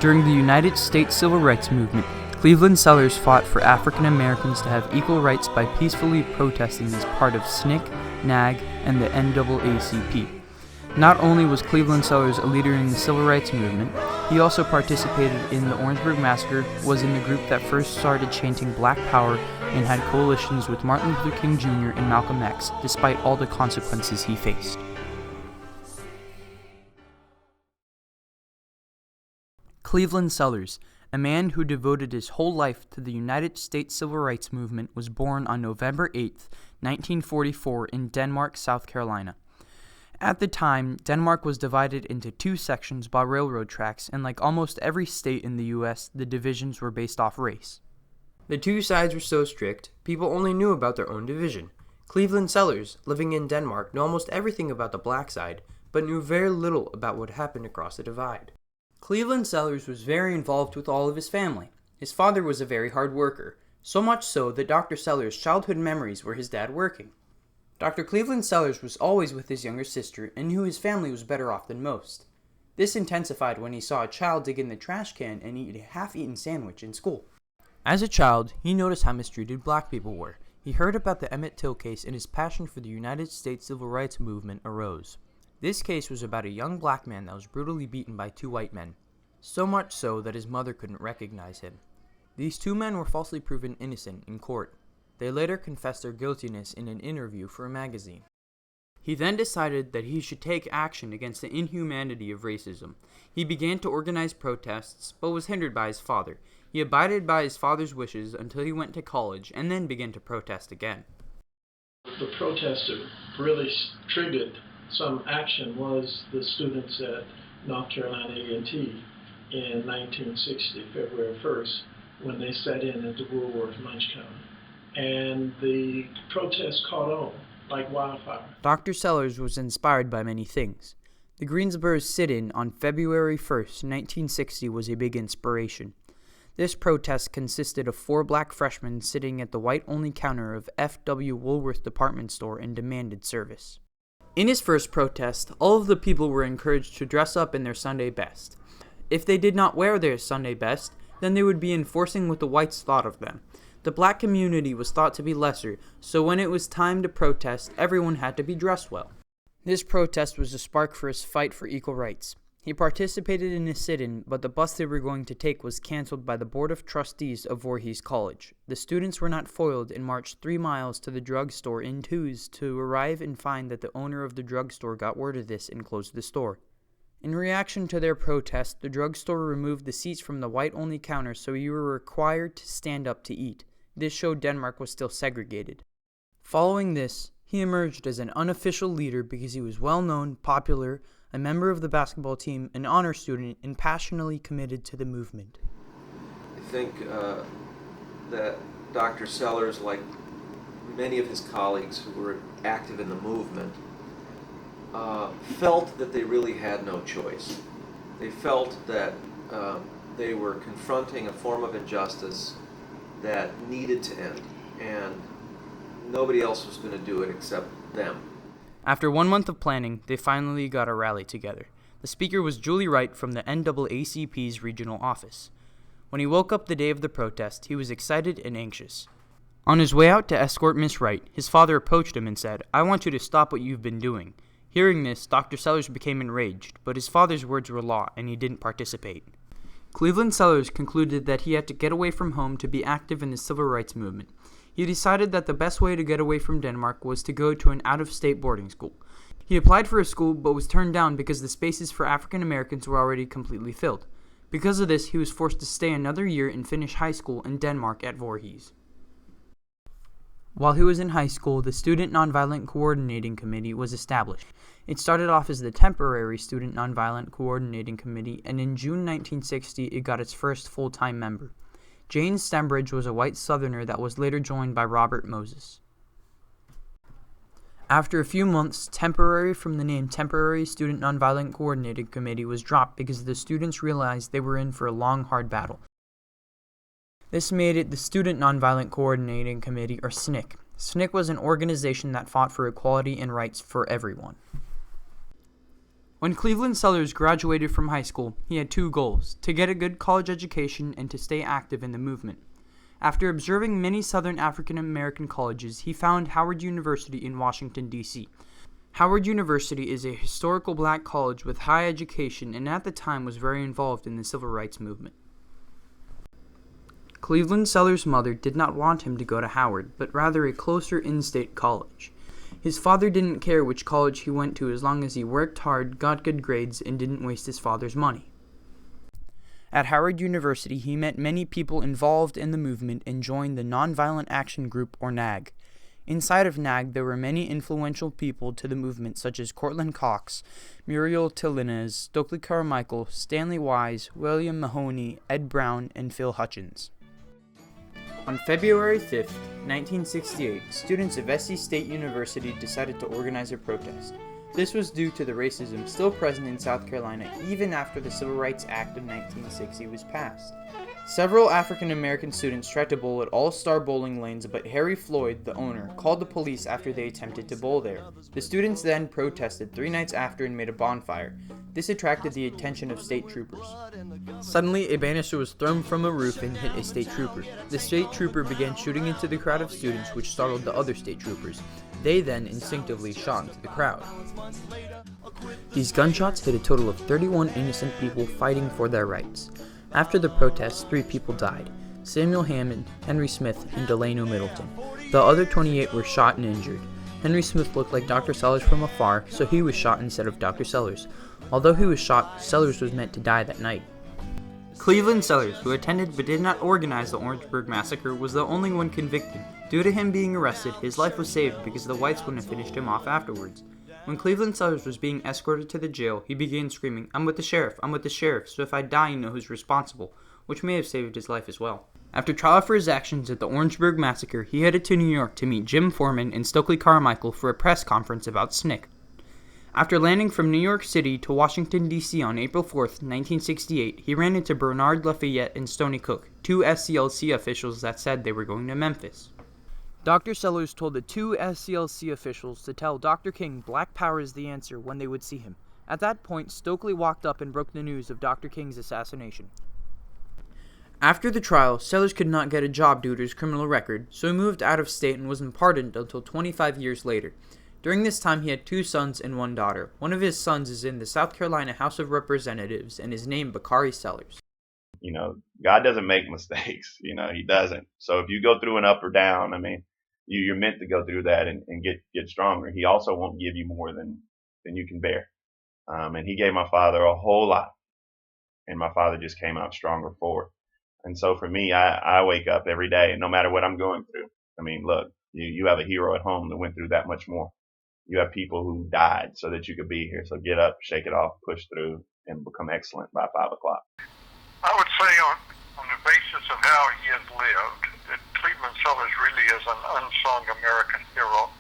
During the United States Civil Rights Movement, Cleveland Sellers fought for African Americans to have equal rights by peacefully protesting as part of SNCC, NAG, and the NAACP. Not only was Cleveland Sellers a leader in the Civil Rights Movement, he also participated in the Orangeburg Massacre, was in the group that first started chanting Black Power, and had coalitions with Martin Luther King Jr. and Malcolm X, despite all the consequences he faced. Cleveland Sellers, a man who devoted his whole life to the United States Civil Rights Movement, was born on November 8, 1944 in Denmark, South Carolina. At the time, Denmark was divided into two sections by railroad tracks, and like almost every state in the U.S., the divisions were based off race. The two sides were so strict, people only knew about their own division. Cleveland Sellers, living in Denmark, knew almost everything about the black side, but knew very little about what happened across the divide. Cleveland Sellers was very involved with all of his family. His father was a very hard worker, so much so that Dr. Sellers' childhood memories were his dad working. Dr. Cleveland Sellers was always with his younger sister and knew his family was better off than most. This intensified when he saw a child dig in the trash can and eat a half-eaten sandwich in school. As a child, he noticed how mistreated black people were. He heard about the Emmett Till case, and his passion for the United States Civil Rights Movement arose. This case was about a young black man that was brutally beaten by two white men, so much so that his mother couldn't recognize him. These two men were falsely proven innocent in court. They later confessed their guiltiness in an interview for a magazine. He then decided that he should take action against the inhumanity of racism. He began to organize protests, but was hindered by his father. He abided by his father's wishes until he went to college and then began to protest again. The protest that really triggered some action was the students at North Carolina A&T in 1960, February 1st, when they sat in at the Woolworth Lunch Counter. And the protest caught on like wildfire. Dr. Sellers was inspired by many things. The Greensboro sit-in on February 1st, 1960 was a big inspiration. This protest consisted of 4 black freshmen sitting at the white-only counter of F.W. Woolworth department store and demanded service. In his first protest, all of the people were encouraged to dress up in their Sunday best. If they did not wear their Sunday best, then they would be enforcing what the whites thought of them. The black community was thought to be lesser, so when it was time to protest, everyone had to be dressed well. This protest was a spark for his fight for equal rights. He participated in a sit-in, but the bus they were going to take was canceled by the Board of Trustees of Voorhees College. The students were not foiled and marched 3 miles to the drugstore in twos to arrive and find that the owner of the drugstore got word of this and closed the store. In reaction to their protest, the drugstore removed the seats from the white-only counter, so you were required to stand up to eat. This showed Denmark was still segregated. Following this, he emerged as an unofficial leader because he was well-known, popular, a member of the basketball team, an honor student, and passionately committed to the movement. I think that Dr. Sellers, like many of his colleagues who were active in the movement, felt that they really had no choice. They felt that they were confronting a form of injustice that needed to end, and nobody else was going to do it except them. After 1 month of planning, they finally got a rally together. The speaker was Julie Wright from the NAACP's regional office. When he woke up the day of the protest, he was excited and anxious. On his way out to escort Miss Wright, his father approached him and said, "I want you to stop what you've been doing." Hearing this, Dr. Sellers became enraged, but his father's words were law, and he didn't participate. Cleveland Sellers concluded that he had to get away from home to be active in the civil rights movement. He decided that the best way to get away from Denmark was to go to an out-of-state boarding school. He applied for a school but was turned down because the spaces for African Americans were already completely filled. Because of this, he was forced to stay another year and finish high school in Denmark at Voorhees. While he was in high school, the Student Nonviolent Coordinating Committee was established. It started off as the temporary Student Nonviolent Coordinating Committee, and in June 1960, it got its first full-time member. Jane Stembridge was a white Southerner that was later joined by Robert Moses. After a few months, temporary from the name Temporary Student Nonviolent Coordinating Committee was dropped because the students realized they were in for a long, hard battle. This made it the Student Nonviolent Coordinating Committee, or SNCC. SNCC was an organization that fought for equality and rights for everyone. When Cleveland Sellers graduated from high school, he had two goals: to get a good college education and to stay active in the movement. After observing many Southern African American colleges, he found Howard University in Washington, D.C. Howard University is a historical black college with high education and at the time was very involved in the civil rights movement. Cleveland Sellers' mother did not want him to go to Howard, but rather a closer in-state college. His father didn't care which college he went to as long as he worked hard, got good grades, and didn't waste his father's money. At Howard University, he met many people involved in the movement and joined the Nonviolent Action Group, or NAG. Inside of NAG, there were many influential people to the movement such as Cortland Cox, Muriel Tillinez, Stokely Carmichael, Stanley Wise, William Mahoney, Ed Brown, and Phil Hutchins. On February 5, 1968, students of SC State University decided to organize a protest. This was due to the racism still present in South Carolina even after the Civil Rights Act of 1960 was passed. Several African American students tried to bowl at all-star bowling lanes, but Harry Floyd, the owner, called the police after they attempted to bowl there. The students then protested 3 nights after and made a bonfire. This attracted the attention of state troopers. Suddenly, a banister was thrown from a roof and hit a state trooper. The state trooper began shooting into the crowd of students, which startled the other state troopers. They then instinctively shot into the crowd. These gunshots hit a total of 31 innocent people fighting for their rights. After the protests, 3 people died: Samuel Hammond, Henry Smith, and Delano Middleton. The other 28 were shot and injured. Henry Smith looked like Dr. Sellers from afar, so he was shot instead of Dr. Sellers. Although he was shot, Sellers was meant to die that night. Cleveland Sellers, who attended but did not organize the Orangeburg Massacre, was the only one convicted. Due to him being arrested, his life was saved because the whites wouldn't have finished him off afterwards. When Cleveland Sellers was being escorted to the jail, he began screaming, "I'm with the sheriff, I'm with the sheriff, so if I die, you know who's responsible," which may have saved his life as well. After trial for his actions at the Orangeburg Massacre, he headed to New York to meet Jim Foreman and Stokely Carmichael for a press conference about SNCC. After landing from New York City to Washington, D.C. on April 4, 1968, he ran into Bernard Lafayette and Stony Cook, 2 SCLC officials that said they were going to Memphis. Dr. Sellers told the 2 SCLC officials to tell Dr. King Black Power is the answer when they would see him. At that point, Stokely walked up and broke the news of Dr. King's assassination. After the trial, Sellers could not get a job due to his criminal record, so he moved out of state and wasn't pardoned until 25 years later. During this time, he had 2 sons and 1 daughter. One of his sons is in the South Carolina House of Representatives and is named Bakari Sellers. God doesn't make mistakes. He doesn't. So if you go through an up or down, you're meant to go through that and get stronger. He also won't give you more than you can bear. And he gave my father a whole lot, and my father just came out stronger for it. And so for me, I wake up every day, and no matter what I'm going through, look, you have a hero at home that went through that much more. You have people who died so that you could be here. So get up, shake it off, push through, and become excellent by 5 o'clock. I would say on the basis of how he has lived, that Cleveland Sellers really is an unsung American hero.